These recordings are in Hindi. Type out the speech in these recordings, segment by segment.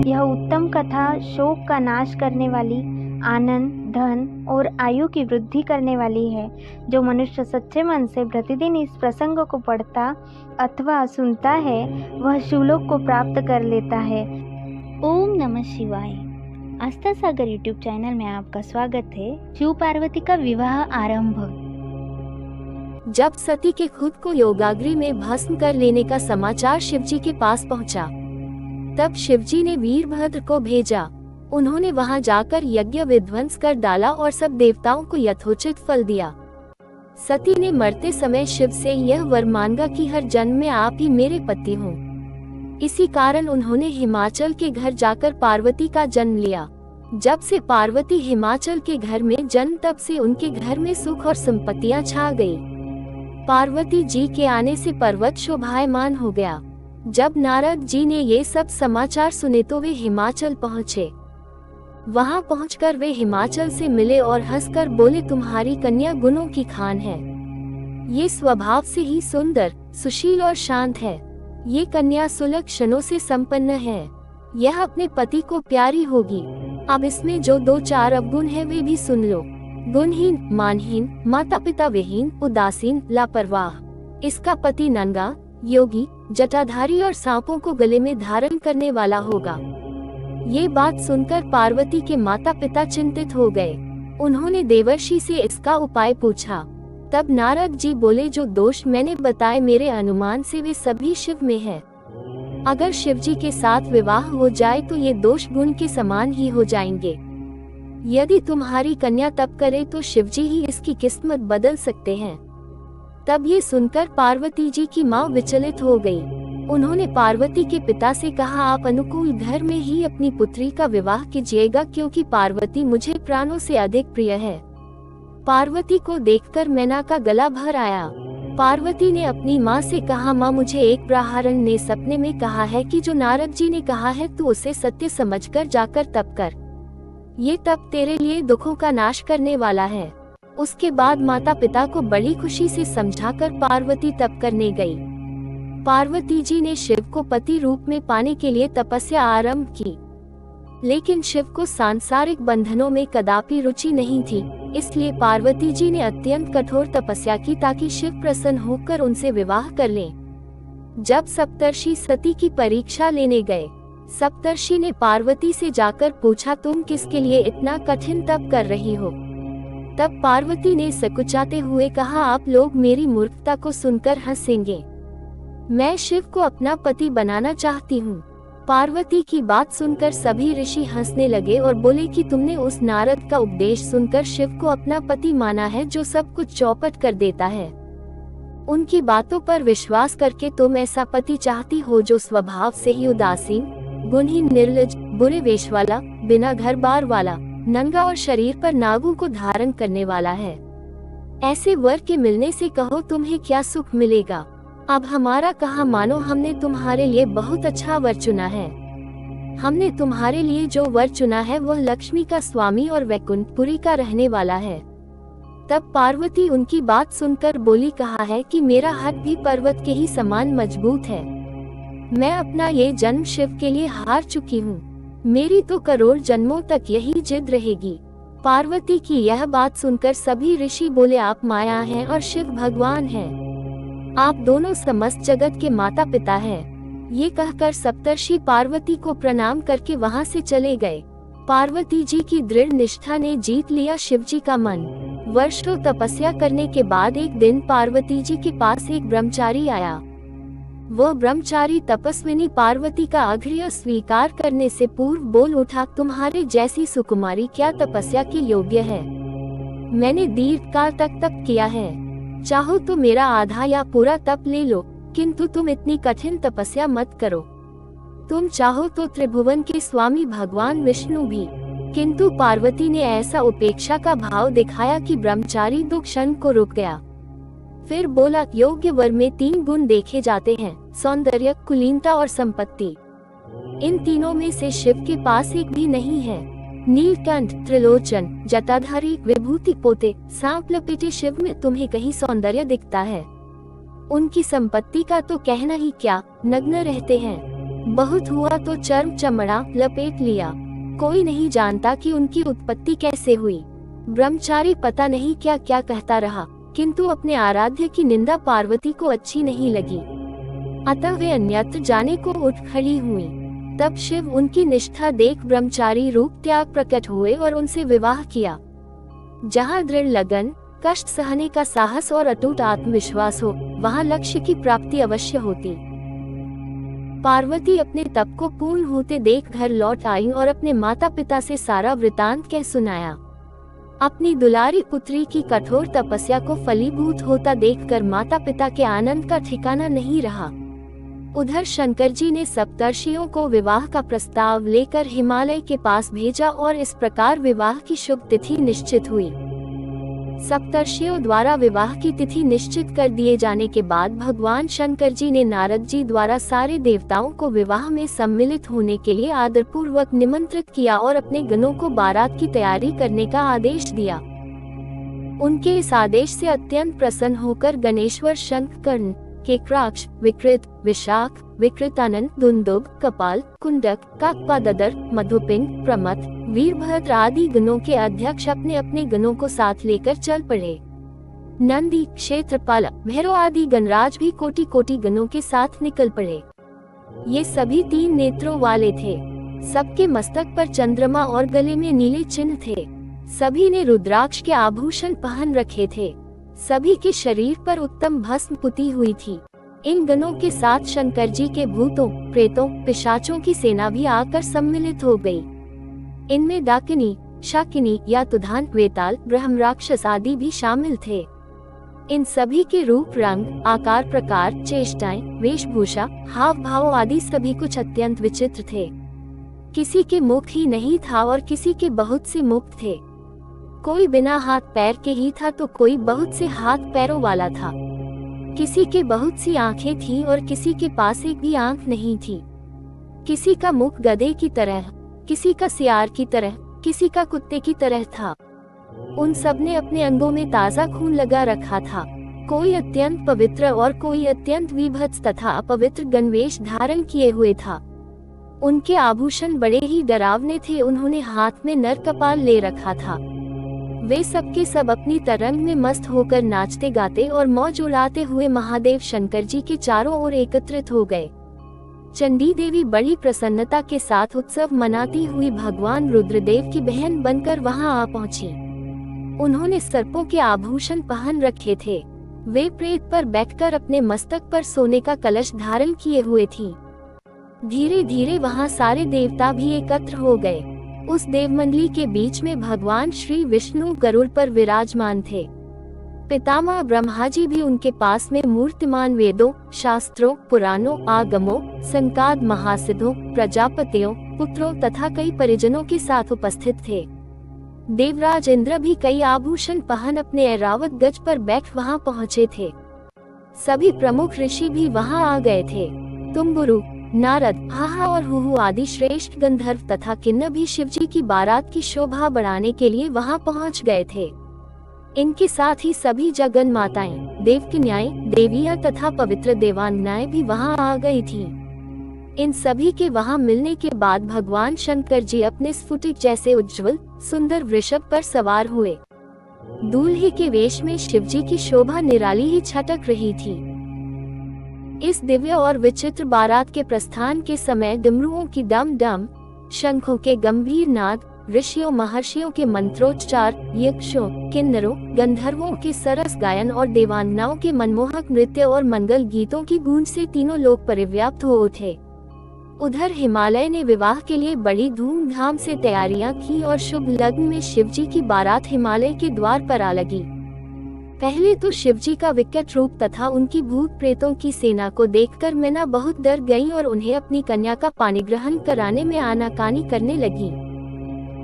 यह उत्तम कथा शोक का नाश करने वाली, आनंद, धन और आयु की वृद्धि करने वाली है। जो मनुष्य सच्चे मन से प्रतिदिन इस प्रसंग को पढ़ता अथवा सुनता है वह शिवलोक को प्राप्त कर लेता है। ओम नमः शिवाय। आस्था सागर यूट्यूब चैनल में आपका स्वागत है। शिव पार्वती का विवाह आरंभ। जब सती के खुद को योगाग्नि में भस्म कर लेने का समाचार शिवजी के पास पहुंचा, तब शिवजी ने वीरभद्र को भेजा। उन्होंने वहां जाकर यज्ञ विध्वंस कर डाला और सब देवताओं को यथोचित फल दिया। सती ने मरते समय शिव से यह वर मांगा कि हर जन्म में आप ही मेरे पति हों। इसी कारण उन्होंने हिमाचल के घर जाकर पार्वती का जन्म लिया। जब से पार्वती हिमाचल के घर में जन्म, तब से उनके घर में सुख और संपत्तियां छा गई। पार्वती जी के आने से पर्वत शोभायमान हो गया। जब नारद जी ने ये सब समाचार सुने तो वे हिमाचल पहुँचे। वहां पहुंचकर वे हिमाचल से मिले और हंसकर बोले, तुम्हारी कन्या गुणों की खान है। ये स्वभाव से ही सुंदर, सुशील और शांत है। ये कन्या सुलक्षणों से संपन्न है। यह अपने पति को प्यारी होगी। अब इसमें जो 2-4 अवगुण है वे भी सुन लो। गुणहीन, मानहीन, माता पिता विहीन, उदासीन, लापरवाह। इसका पति नंगा, योगी, जटाधारी और सांपों को गले में धारण करने वाला होगा। ये बात सुनकर पार्वती के माता पिता चिंतित हो गए। उन्होंने देवर्षि से इसका उपाय पूछा। तब नारद जी बोले, जो दोष मैंने बताए मेरे अनुमान से वे सभी शिव में है। अगर शिवजी के साथ विवाह हो जाए तो ये दोष गुण के समान ही हो जाएंगे। यदि तुम्हारी कन्या तप करे तो शिवजी ही इसकी किस्मत बदल सकते हैं। तब ये सुनकर पार्वती जी की माँ विचलित हो गई। उन्होंने पार्वती के पिता से कहा, आप अनुकूल घर में ही अपनी पुत्री का विवाह कीजिएगा, क्योंकि पार्वती मुझे प्राणों से अधिक प्रिय है। पार्वती को देखकर मैना का गला भर आया। पार्वती ने अपनी माँ से कहा, माँ मुझे एक ब्राह्मण ने सपने में कहा है कि जो नारद जी ने कहा है तू उसे सत्य समझकर जाकर तप कर। ये तप तेरे लिए दुखों का नाश करने वाला है। उसके बाद माता पिता को बड़ी खुशी से समझाकर पार्वती तप करने गई। पार्वती जी ने शिव को पति रूप में पाने के लिए तपस्या आरंभ की, लेकिन शिव को सांसारिक बंधनों में कदापि रुचि नहीं थी। इसलिए पार्वती जी ने अत्यंत कठोर तपस्या की ताकि शिव प्रसन्न होकर उनसे विवाह कर लें। जब सप्तर्षि सती की परीक्षा लेने गए, सप्तर्षि ने पार्वती से जाकर पूछा, तुम किसके लिए इतना कठिन तप कर रही हो? तब पार्वती ने सकुचाते हुए कहा, आप लोग मेरी मूर्खता को सुनकर हंसेंगे। मैं शिव को अपना पति बनाना चाहती हूँ। पार्वती की बात सुनकर सभी ऋषि हंसने लगे और बोले कि तुमने उस नारद का उपदेश सुनकर शिव को अपना पति माना है, जो सब कुछ चौपट कर देता है। उनकी बातों पर विश्वास करके तुम ऐसा पति चाहती हो जो स्वभाव से ही उदासीन, गुणहीन, निर्लज, बुरे वेश वाला, बिना घर बार वाला, नंगा और शरीर पर नागों को धारण करने वाला है। ऐसे वर के मिलने से कहो तुम्हें क्या सुख मिलेगा। अब हमारा कहा मानो, हमने तुम्हारे लिए बहुत अच्छा वर चुना है। हमने तुम्हारे लिए जो वर चुना है वह लक्ष्मी का स्वामी और वैकुंठपुरी का रहने वाला है। तब पार्वती उनकी बात सुनकर बोली, कहा है कि मेरा हाथ भी पर्वत के ही समान मजबूत है। मैं अपना ये जन्म शिव के लिए हार चुकी हूँ। मेरी तो करोड़ जन्मों तक यही जिद रहेगी। पार्वती की यह बात सुनकर सभी ऋषि बोले, आप माया हैं और शिव भगवान हैं। आप दोनों समस्त जगत के माता पिता हैं। ये कहकर सप्तर्षि पार्वती को प्रणाम करके वहां से चले गए। पार्वती जी की दृढ़ निष्ठा ने जीत लिया शिवजी का मन। वर्षों तपस्या करने के बाद एक दिन पार्वती जी के पास एक ब्रह्मचारी आया। वह ब्रह्मचारी तपस्विनी पार्वती का आग्रह स्वीकार करने से पूर्व बोल उठा, तुम्हारे जैसी सुकुमारी क्या तपस्या के योग्य है? मैंने दीर्घकाल तक तप किया है। चाहो तो मेरा आधा या पूरा तप ले लो, किंतु तुम इतनी कठिन तपस्या मत करो। तुम चाहो तो त्रिभुवन के स्वामी भगवान विष्णु भी। किंतु पार्वती ने ऐसा उपेक्षा का भाव दिखाया कि ब्रह्मचारी 2 क्षण को रुक गया। फिर बोला, योग्य वर में 3 गुण देखे जाते हैं, सौंदर्य, कुलीनता और संपत्ति। इन तीनों में से शिव के पास एक भी नहीं है। नीलकंठ, त्रिलोचन, जटाधारी, विभूति पोते, सांप लपेटे शिव में तुम्हें कहीं सौंदर्य दिखता है? उनकी संपत्ति का तो कहना ही क्या, नग्न रहते हैं। बहुत हुआ तो चर्म चमड़ा लपेट लिया। कोई नहीं जानता कि उनकी उत्पत्ति कैसे हुई। ब्रह्मचारी पता नहीं क्या क्या कहता रहा, किंतु अपने आराध्य की निंदा पार्वती को अच्छी नहीं लगी। अतः वे अन्यत्र जाने को उठ खड़ी हुई। तब शिव उनकी निष्ठा देख ब्रह्मचारी रूप त्याग प्रकट हुए और उनसे विवाह किया। जहाँ दृढ़ लगन, कष्ट सहने का साहस और अटूट आत्मविश्वास हो, वहाँ लक्ष्य की प्राप्ति अवश्य होती। पार्वती अपने तप को पूर्ण होते देख घर लौट आई और अपने माता पिता से सारा वृतांत कह सुनाया। अपनी दुलारी पुत्री की कठोर तपस्या को फलीभूत होता देखकर माता पिता के आनंद का ठिकाना नहीं रहा। उधर शंकर जी ने सप्तर्षियों को विवाह का प्रस्ताव लेकर हिमालय के पास भेजा और इस प्रकार विवाह की शुभ तिथि निश्चित हुई। सप्तर्षियों द्वारा विवाह की तिथि निश्चित कर दिए जाने के बाद भगवान शंकर जी ने नारद जी द्वारा सारे देवताओं को विवाह में सम्मिलित होने के लिए आदरपूर्वक निमंत्रित किया और अपने गणों को बारात की तैयारी करने का आदेश दिया। उनके इस आदेश से अत्यंत प्रसन्न होकर गणेश्वर शंखकर्ण, केक्राक्ष, विकृत, विशाख, विकृतानंद, दुंदुभ, कपाल, कुंडक, काकपाददर, मधुपिंड, प्रमथ, वीरभद्र आदि गणों के अध्यक्ष अपने अपने गणों को साथ लेकर चल पड़े। नंदी, क्षेत्रपाल, भैरव आदि गणराज भी कोटि कोटि गणों के साथ निकल पड़े। ये सभी 3 नेत्रों वाले थे। सबके मस्तक पर चंद्रमा और गले में नीले चिन्ह थे। सभी ने रुद्राक्ष के आभूषण पहन रखे थे। सभी के शरीर पर उत्तम भस्म पुती हुई थी। इन गणों के साथ शंकर जी के भूतों, प्रेतों, पिशाचों की सेना भी आकर सम्मिलित हो गई। इनमें डाकिनी, शाकिनी या तुधान, वेताल, ब्रह्म राक्षस आदि भी शामिल थे। इन सभी के रूप, रंग, आकार, प्रकार, चेष्टाएं, वेशभूषा, हाव भाव आदि सभी कुछ अत्यंत विचित्र थे। किसी के मुख ही नहीं था और किसी के बहुत से मुख थे। कोई बिना हाथ पैर के ही था तो कोई बहुत से हाथ पैरों वाला था। किसी के बहुत सी आंखें थीं और किसी के पास एक भी आंख नहीं थी। किसी का मुख गधे की तरह, किसी का सियार की तरह, किसी का कुत्ते की तरह था। उन सब ने अपने अंगों में ताजा खून लगा रखा था। कोई अत्यंत पवित्र और कोई अत्यंत विभत्स तथा अपवित्र गणवेश धारण किए हुए था। उनके आभूषण बड़े ही डरावने थे। उन्होंने हाथ में नर कपाल ले रखा था। वे सबके सब अपनी तरंग में मस्त होकर नाचते गाते और मौज उड़ाते हुए महादेव शंकर जी के चारों ओर एकत्रित हो गए। चंडी देवी बड़ी प्रसन्नता के साथ उत्सव मनाती हुई भगवान रुद्रदेव की बहन बनकर वहां आ पहुंची। उन्होंने सर्पों के आभूषण पहन रखे थे। वे प्रेत पर बैठकर अपने मस्तक पर सोने का कलश धारण किए हुए थीं। धीरे धीरे वहां सारे देवता भी एकत्र हो गए। उस देवमंडली के बीच में भगवान श्री विष्णु गरुड़ पर विराजमान थे। पितामह ब्रह्मा जी भी उनके पास में मूर्तिमान वेदों, शास्त्रों, पुराणों, आगमों, संकाद महासिद्धों, प्रजापतियों, पुत्रों तथा कई परिजनों के साथ उपस्थित थे। देवराज इंद्र भी कई आभूषण पहन अपने ऐरावत गज पर बैठ वहां पहुंचे थे। सभी प्रमुख ऋषि भी वहां आ गए थे। तुम्बुरु, नारद, हाहा और हुहु आदि श्रेष्ठ गंधर्व तथा किन्नर भी शिवजी की बारात की शोभा बढ़ाने के लिए वहां पहुंच गए थे। इनके साथ ही सभी जगन माताएं, देवकन्याएं, देवियां तथा पवित्र देवांगनाएं भी वहां आ गई थीं। इन सभी के वहां मिलने के बाद भगवान शंकर जी अपने स्फुटिक जैसे उज्जवल सुंदर वृषभ पर सवार हुए। दूल्हे के वेश में शिवजी की शोभा निराली ही छटक रही थी। इस दिव्य और विचित्र बारात के प्रस्थान के समय डमरुओं की डम डम, शंखों के गंभीर नाद, ऋषियों महर्षियों के मंत्रोच्चार, यक्षों, किन्नरों, गंधर्वों के सरस गायन और देवांगनाओं के मनमोहक नृत्य और मंगल गीतों की गूंज से तीनों लोग परिव्याप्त हो उठे। उधर हिमालय ने विवाह के लिए बड़ी धूमधाम से तैयारियां की और शुभ लग्न में शिवजी की बारात हिमालय के द्वार पर आ लगी। पहले तो शिवजी का विकट रूप तथा उनकी भूत प्रेतों की सेना को देखकर मीना बहुत डर गई और उन्हें अपनी कन्या का पानी ग्रहण कराने में आनाकानी करने लगी।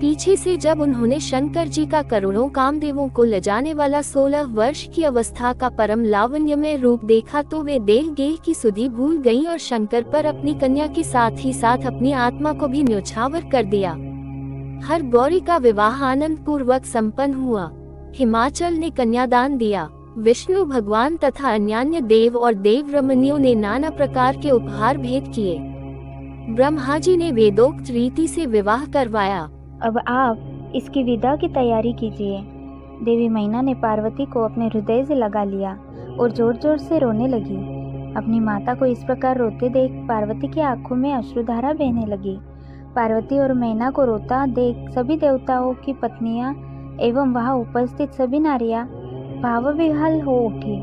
पीछे से जब उन्होंने शंकर जी का करोड़ों कामदेवों को लजाने वाला 16 वर्ष की अवस्था का परम लावण्यमय रूप देखा तो वे देह गेह की सुधि भूल गईं और शंकर पर अपनी कन्या के साथ ही साथ अपनी आत्मा को भी न्योछावर कर दिया। हर गौरी का विवाह आनंद पूर्वक संपन्न हुआ। हिमाचल ने कन्यादान दिया। विष्णु भगवान तथा अन्यान्य देव और देव रमणियों ने नाना प्रकार के उपहार भेंट किए। ब्रह्मा जी ने वेदोक्त रीति से विवाह करवाया। अब आप इसकी विदा की तैयारी कीजिए। देवी मैना ने पार्वती को अपने हृदय से लगा लिया और जोर जोर से रोने लगी। अपनी माता को इस प्रकार रोते देख पार्वती की आंखों में अश्रुधारा बहने लगी। पार्वती और मैना को रोता देख सभी देवताओं की पत्नियां एवं वहां उपस्थित सभी नारियां भावविह्वल हो उठी।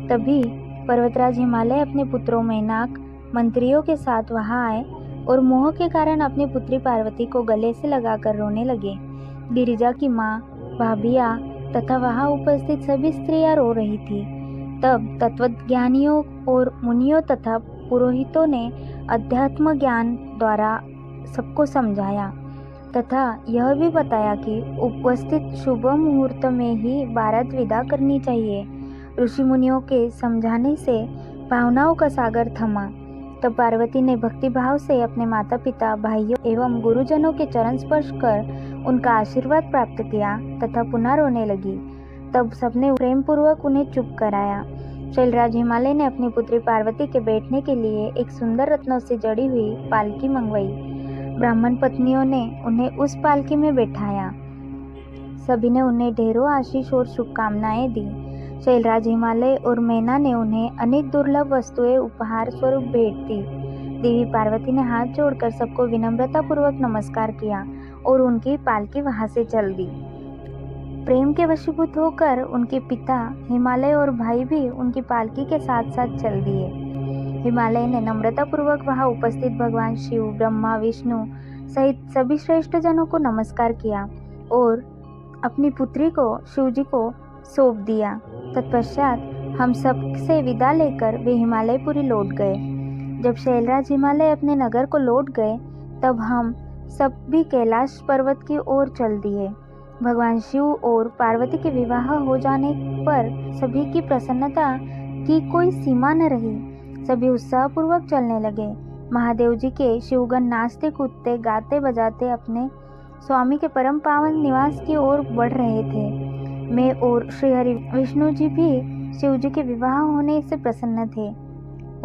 तभी पर्वतराज हिमालय अपने पुत्रों मैनाक मंत्रियों के साथ वहां आए और मोह के कारण अपनी पुत्री पार्वती को गले से लगाकर रोने लगे। गिरिजा की माँ, भाभियाँ तथा वहां उपस्थित सभी स्त्रियां रो रही थी। तब तत्वज्ञानियों और मुनियों तथा पुरोहितों ने अध्यात्म ज्ञान द्वारा सबको समझाया तथा यह भी बताया कि उपस्थित शुभ मुहूर्त में ही बारात विदा करनी चाहिए। ऋषि मुनियों के समझाने से भावनाओं का सागर थमा। तब पार्वती ने भक्ति भाव से अपने माता पिता, भाइयों एवं गुरुजनों के चरण स्पर्श कर उनका आशीर्वाद प्राप्त किया तथा पुनः रोने लगी। तब सबने प्रेम पूर्वक उन्हें चुप कराया। शैलराज हिमालय ने अपनी पुत्री पार्वती के बैठने के लिए एक सुंदर रत्नों से जड़ी हुई पालकी मंगवाई। ब्राह्मण पत्नियों ने उन्हें उस पालकी में बैठाया। सभी ने उन्हें ढेरों आशीष और शुभकामनाएं दी। शैलराज हिमालय और मैना ने उन्हें अनेक दुर्लभ वस्तुएं उपहार स्वरूप भेंट दी। देवी पार्वती ने हाथ जोड़कर सबको विनम्रता पूर्वक नमस्कार किया और उनकी पालकी वहां से चल दी। प्रेम के वशीभूत होकर उनके पिता हिमालय और भाई भी उनकी पालकी के साथ साथ चल दिए। हिमालय ने नम्रता पूर्वक वहां उपस्थित भगवान शिव, ब्रह्मा, विष्णु सहित सभी श्रेष्ठ जनों को नमस्कार किया और अपनी पुत्री को शिवजी को सौंप दिया। तत्पश्चात हम सब से विदा लेकर वे हिमालयपुरी लौट गए। जब शैलराज हिमालय अपने नगर को लौट गए तब हम सब भी कैलाश पर्वत की ओर चल दिए। भगवान शिव और पार्वती के विवाह हो जाने पर सभी की प्रसन्नता की कोई सीमा न रही। सभी उत्साहपूर्वक चलने लगे। महादेव जी के शिवगण नाचते कूदते गाते बजाते अपने स्वामी के परम पावन निवास की ओर बढ़ रहे थे। मैं और श्रीहरि विष्णु जी भी शिव जी के विवाह होने से प्रसन्न थे।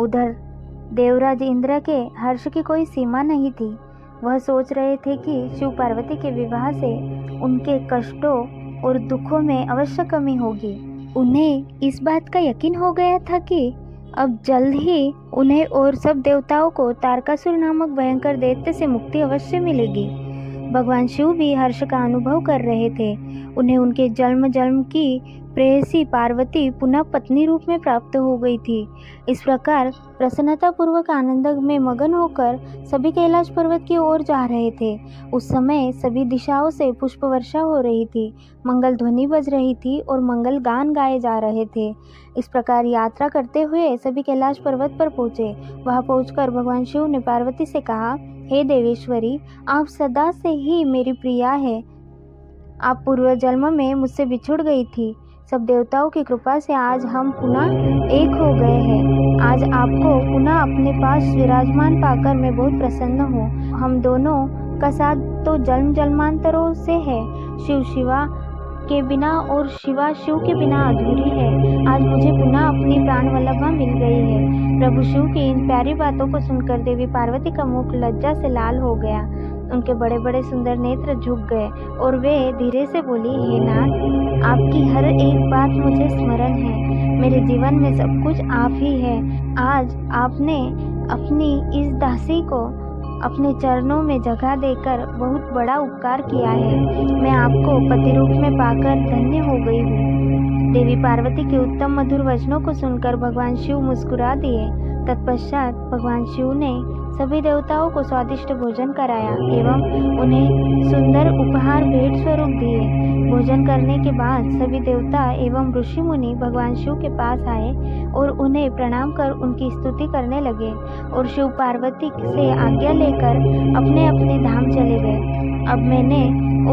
उधर देवराज इंद्र के हर्ष की कोई सीमा नहीं थी। वह सोच रहे थे कि शिव पार्वती के विवाह से उनके कष्टों और दुखों में अवश्य कमी होगी। उन्हें इस बात का यकीन हो गया था कि अब जल्द ही उन्हें और सब देवताओं को तारकासुर नामक भयंकर दैत्य से मुक्ति अवश्य मिलेगी। भगवान शिव भी हर्ष का अनुभव कर रहे थे। उन्हें उनके जन्म जन्म की प्रेयसी पार्वती पुनः पत्नी रूप में प्राप्त हो गई थी। इस प्रकार प्रसन्नता पूर्वक आनंद में मगन होकर सभी कैलाश पर्वत की ओर जा रहे थे। उस समय सभी दिशाओं से पुष्प वर्षा हो रही थी, मंगल ध्वनि बज रही थी और मंगल गान गाए जा रहे थे। इस प्रकार यात्रा करते हुए सभी कैलाश पर्वत पर पहुँचे। वहां पहुंचकर भगवान शिव ने पार्वती से कहा, हे देवेश्वरी, आप सदा से ही मेरी प्रिया है। आप पूर्व जन्म में मुझसे बिछुड़ गई थी। सब देवताओं की कृपा से आज हम पुनः एक हो गए हैं। आज आपको पुनः अपने पास विराजमान पाकर मैं बहुत प्रसन्न हूँ। हम दोनों का साथ तो जन्म जन्मांतरों से है। शिव शिवा के बिना और शिवा शिव के बिना अधूरी है। आज मुझे पुनः अपनी प्राण वल्लभा मिल गई है। प्रभु शिव की इन प्यारी बातों को सुनकर देवी पार्वती का मुख लज्जा से लाल हो गया। उनके बड़े बड़े सुंदर नेत्र झुक गए और वे धीरे से बोली, हे नाथ, आपकी हर एक बात मुझे स्मरण है। मेरे जीवन में सब कुछ आप ही है। आज आपने अपनी इस दासी को अपने चरणों में जगह देकर बहुत बड़ा उपकार किया है। मैं आपको पति रूप में पाकर धन्य हो गई हूँ। देवी पार्वती के उत्तम मधुर वचनों को सुनकर भगवान शिव मुस्कुरा दिए। तत्पश्चात भगवान शिव ने सभी देवताओं को स्वादिष्ट भोजन कराया एवं उन्हें सुंदर उपहार भेंट स्वरूप दिए। भोजन करने के बाद सभी देवता एवं ऋषि मुनि भगवान शिव के पास आए और उन्हें प्रणाम कर उनकी स्तुति करने लगे और शिव पार्वती से आज्ञा लेकर अपने अपने धाम चले गए। अब मैंने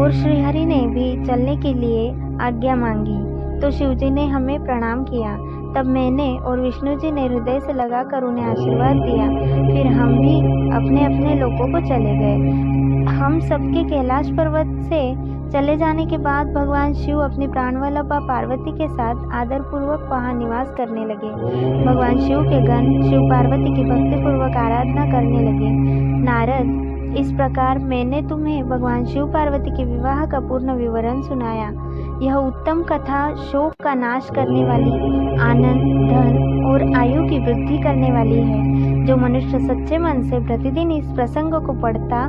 और श्रीहरि ने भी चलने के लिए आज्ञा मांगी तो शिवजी ने हमें प्रणाम किया। तब मैंने और विष्णु जी ने हृदय से लगाकर उन्हें आशीर्वाद दिया। फिर हम भी अपने अपने लोकों को चले गए। हम सबके कैलाश पर्वत से चले जाने के बाद भगवान शिव अपनी प्राणवल्लभा पार्वती के साथ आदरपूर्वक वहां निवास करने लगे। भगवान शिव के गण शिव पार्वती की भक्तिपूर्वक आराधना करने लगे। इस प्रकार मैंने तुम्हें भगवान शिव पार्वती के विवाह का पूर्ण विवरण सुनाया। यह उत्तम कथा शोक का नाश करने वाली, आनंद, धन और आयु की वृद्धि करने वाली है। जो मनुष्य सच्चे मन से प्रतिदिन इस प्रसंग को पढ़ता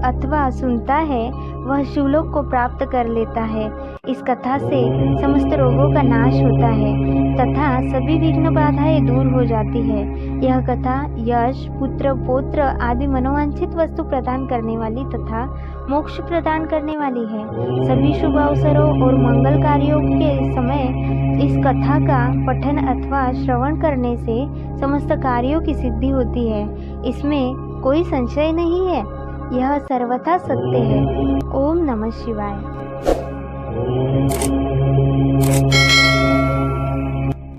अथवा सुनता है वह शिवलोक को प्राप्त कर लेता है। इस कथा से समस्त रोगों का नाश होता है तथा सभी विघ्न बाधाएं दूर हो जाती है। यह कथा यश, पुत्र, पौत्र आदि मनोवांछित वस्तु प्रदान करने वाली तथा मोक्ष प्रदान करने वाली है। सभी शुभ अवसरों और मंगल कार्यों के समय इस कथा का पठन अथवा श्रवण करने से समस्त कार्यों की सिद्धि होती है। इसमें कोई संशय नहीं है। यह सर्वथा सत्य है। ओम नमः शिवाय।